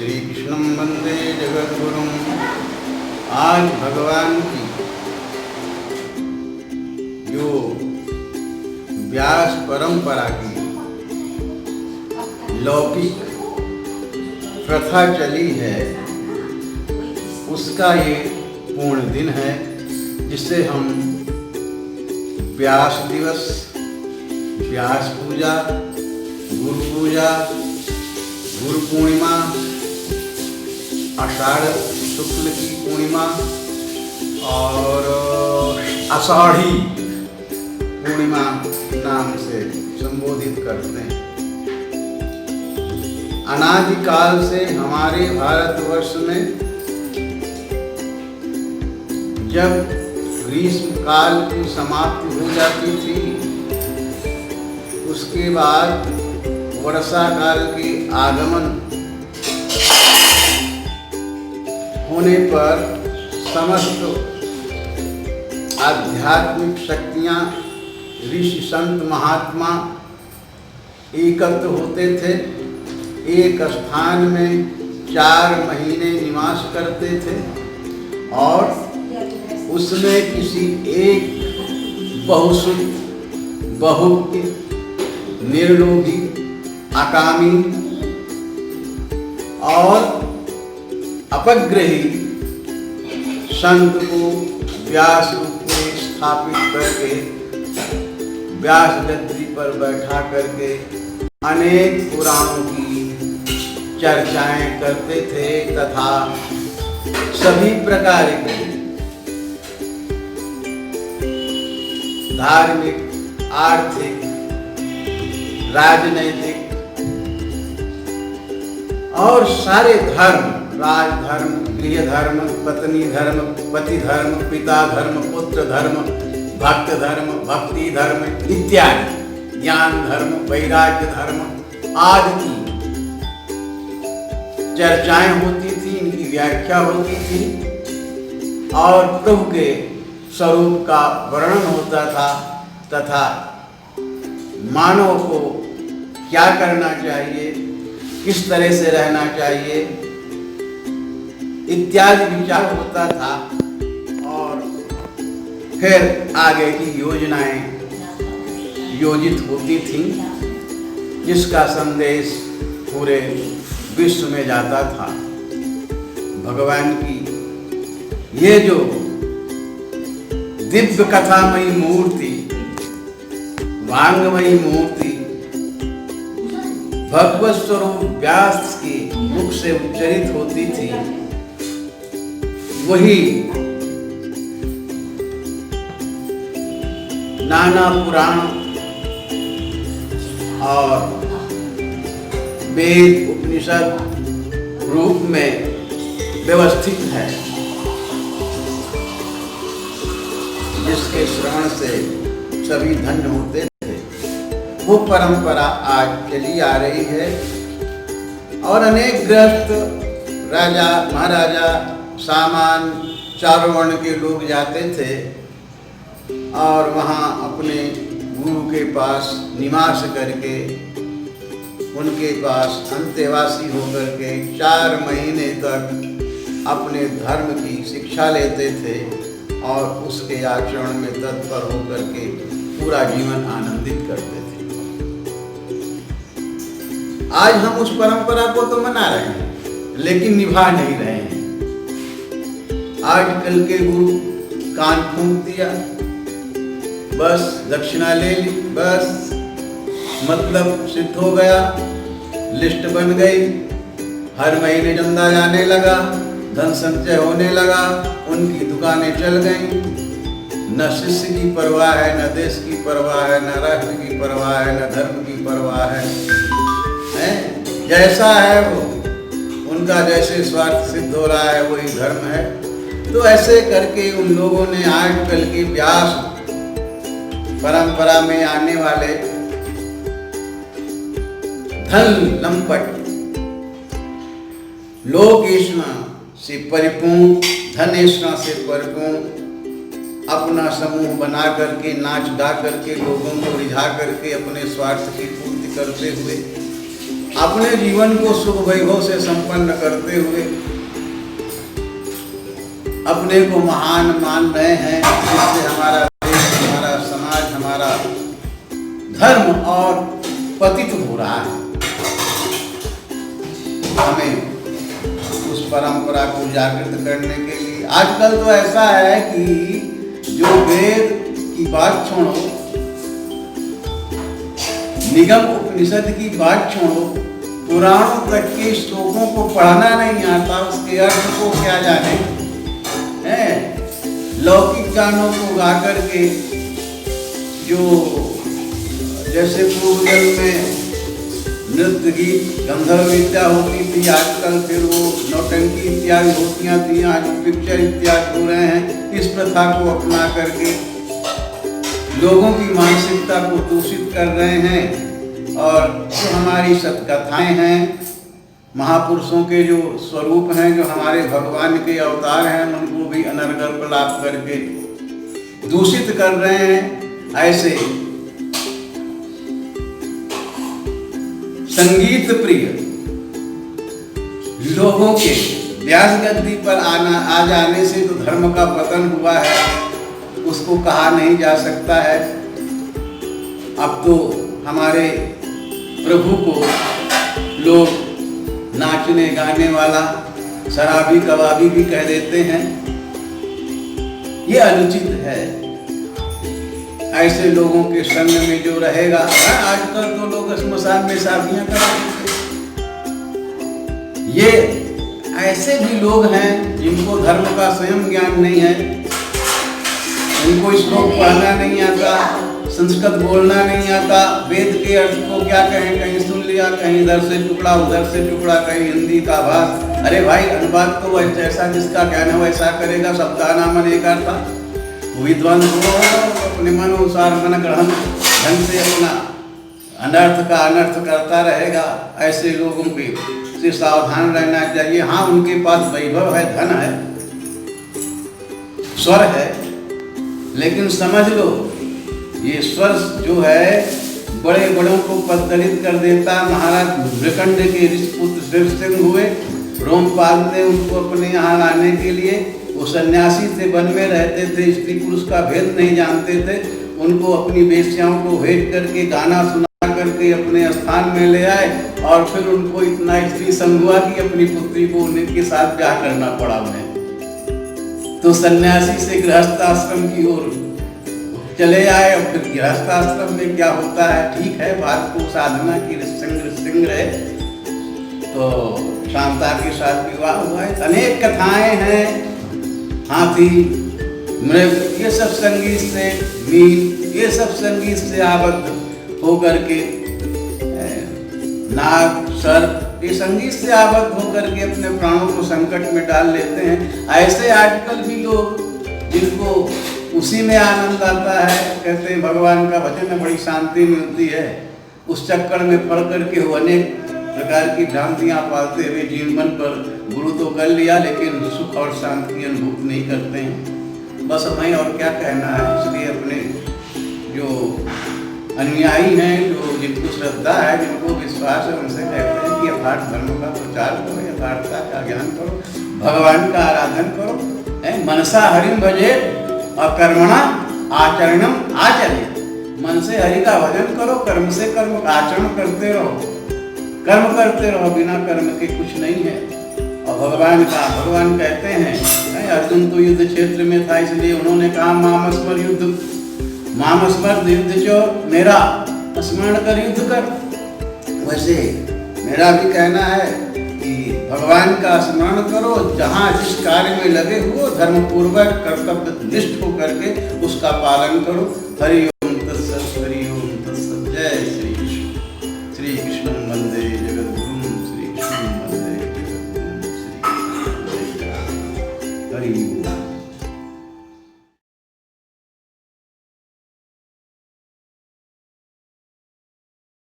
श्री कृष्णं वंदे जगद्गुरुं। आज भगवान की जो व्यास परंपरा की लौकिक प्रथा चली है उसका ये पूर्ण दिन है, जिसे हम व्यास दिवस, व्यास पूजा, गुरु पूजा, गुरु पूर्णिमा, आषाढ़ शुक्ल की पूर्णिमा और आषाढ़ी पूर्णिमा नाम से संबोधित करते हैं। अनादिकाल से हमारे भारतवर्ष में जब ग्रीष्म काल की समाप्ति हो जाती थी, उसके बाद वर्षा काल के आगमन होने पर समस्त आध्यात्मिक शक्तियाँ, ऋषि संत महात्मा एकत्र होते थे। एक स्थान में 4 महीने निवास करते थे और उसमें किसी एक बहुसुत, बहुज्ञ, निर्लोभी, अकामी और अपग्रही संत को व्यास रूप में स्थापित करके व्यास गद्दी पर बैठा करके अनेक पुराणों की चर्चाएं करते थे तथा सभी प्रकार की धार्मिक, आर्थिक, राजनैतिक और सारे धर्म, राजधर्म, गृह धर्म, पत्नी धर्म, पति धर्म, पिता धर्म, पुत्र धर्म, भक्त धर्म, भक्ति धर्म इत्यादि, ज्ञान धर्म, वैराग्य धर्म आदि की चर्चाएं होती थी, इनकी व्याख्या होती थी और प्रभु के स्वरूप का वर्णन होता था तथा मानव को क्या करना चाहिए, किस तरह से रहना चाहिए इत्यादि विचार होता था और फिर आगे की योजनाएं योजित होती थीं, जिसका संदेश पूरे विश्व में जाता था। भगवान की ये जो दिव्य कथामयी मूर्ति, वांगमयी मूर्ति भगवत स्वरूप व्यास के मुख से उच्चरित होती थी, वही नाना पुराण और वेद उपनिषद रूप में व्यवस्थित है, जिसके श्रवण से सभी धन्य होते थे। वो परंपरा आज चली आ रही है और अनेक गृहस्थ, राजा महाराजा, सामान, चारों वर्ण के लोग जाते थे और वहाँ अपने गुरु के पास निवास करके उनके पास अंतेवासी होकर के 4 महीने तक अपने धर्म की शिक्षा लेते थे और उसके आचरण में तत्पर होकर के पूरा जीवन आनंदित करते थे। आज हम उस परंपरा को तो मना रहे हैं लेकिन निभा नहीं रहे हैं। आजकल के गुरु कान फूंक दिया, बस दक्षिणा ले ली, बस मतलब सिद्ध हो गया, लिस्ट बन गई, हर महीने चंदा जाने लगा, धन संचय होने लगा, उनकी दुकानें चल गईं। न शिष्य की परवाह है, न देश की परवाह है, न राष्ट्र की परवाह है, न धर्म की परवाह है, जैसा है वो उनका जैसे स्वार्थ सिद्ध हो रहा है वही धर्म है। तो ऐसे करके उन लोगों ने आजकल की व्यास परंपरा में आने वाले धन लंपट, लोकेशना से परिपूर्ण, धनेशना से परिपूर्ण अपना समूह बना करके नाच गा करके लोगों को रिझा करके अपने स्वार्थ की पूर्ति करते हुए अपने जीवन को सुख वैभव से संपन्न करते हुए अपने को महान मान रहे हैं, जिससे हमारा देश, हमारा समाज, हमारा धर्म और पतित हो रहा है। हमें उस परंपरा को जागृत करने के लिए आजकल तो ऐसा है कि जो वेद की बात छोड़ो, निगम उपनिषद की बात छोड़ो, पुराणों तक के श्लोकों को पढ़ना नहीं आता, उसके अर्थ को क्या जाने है। लौकिक गानों को गा करके जो जैसे पूर्व जन्म में नृत्य गीत गंधर्व विद्या होती थी, आजकल फिर वो नौटंकी इत्यादि होतियाँ थी, आज पिक्चर इत्यादि हो रहे हैं। इस प्रथा को अपना करके लोगों की मानसिकता को दूषित कर रहे हैं। और जो हमारी सत्कथाएं हैं, महापुरुषों के जो स्वरूप हैं, जो हमारे भगवान के अवतार हैं, उनको भी अनर्गल लाभ करके दूषित कर रहे हैं। ऐसे संगीत प्रिय लोगों के व्यास गद्दी पर आ जाने से तो धर्म का पतन हुआ है, उसको कहा नहीं जा सकता है। अब तो हमारे प्रभु को लोग नाचने गाने वाला, शराबी कबाबी भी कह देते हैं। ये अनुचित है। ऐसे लोगों के संग में जो रहेगा, आजकल तो लोग श्मशान में शादियां कराते हैं। ये ऐसे भी लोग हैं जिनको धर्म का स्वयं ज्ञान नहीं है, इनको श्लोक पढ़ना नहीं आता, संस्कृत बोलना नहीं आता, वेद के अर्थ को क्या कहें, कहीं सुन लिया, कहीं इधर से टुकड़ा उधर से टुकड़ा, कहीं हिंदी का भाष। अरे भाई, अनुवाद तो जैसा जिसका ज्ञान है वैसा करेगा, सबका नाम अनेकार था। विद्वान को अपने मन अनुसार मन ग्रहण ढंग से अपना अनर्थ का अनर्थ करता रहेगा। ऐसे लोगों के से सावधान रहना चाहिए। हाँ, उनके पास वैभव है, धन है, स्वर है, लेकिन समझ लो ये स्वर जो है बड़े बड़ों को पत्तलित कर देता। महाराज मृकंड के ऋषिपुत्र शिवसिंह हुए, रोमपाल ने उनको अपने यहाँ लाने के लिए, वो सन्यासी थे, वन में रहते थे, स्त्री पुरुष का भेद नहीं जानते थे, उनको अपनी वेश्याओं को भेज करके गाना सुना करके अपने स्थान में ले आए, और फिर उनको इतना स्त्री संग हुआ कि अपनी पुत्री को उनके साथ ब्याह करना पड़ा उन्हें। तो सन्यासी से गृहस्थ आश्रम की ओर चले आए, और फिर गृहस्थ आश्रम में क्या होता है, ठीक है, बात को साधना की सिंह रहे, तो शांता के साथ विवाह हुआ है। अनेक कथाएं हैं, हाथी मृग, ये सब संगीत से, मीन, ये सब संगीत से आबद्ध होकर के, नाग, सर्प, ये संगीत से आबद्ध होकर के अपने प्राणों को संकट में डाल लेते हैं। ऐसे आजकल भी लोग जिनको उसी में आनंद आता है, कहते हैं भगवान का भजन में बड़ी शांति मिलती है, उस चक्कर में पड़ करके वो अनेक प्रकार की भ्रांतियाँ पालते हुए जीवन पर गुरु तो कर लिया, लेकिन सुख और शांति की अनुभूति नहीं करते हैं। बस हमें और क्या कहना है। इसलिए अपने जो अनुयायी हैं, जो जिनको श्रद्धा है, जिनको विश्वास है, उनसे कहते हैं कि यथार्थ धर्म का प्रचार करो, यथार्थता का ज्ञान करो, भगवान का आराधन करो, मनसा हरिम भजे और कर्मणा आचरणम आचर्य। मन से हरि का भजन करो, कर्म से कर्म आचरण करते रहो, कर्म करते रहो, बिना कर्म के कुछ नहीं है। और भगवान कहते हैं, अर्जुन तो युद्ध क्षेत्र में था, इसलिए उन्होंने कहा मामस्मर युद्ध, मामस्मर युद्ध जो मेरा स्मरण कर युद्ध कर। वैसे मेरा भी कहना है कि भगवान का स्मरण करो, जहाँ जिस कार्य में लगे हो धर्म पूर्वक कर्तव्य निष्ठ होकर के उसका पालन करो। हरि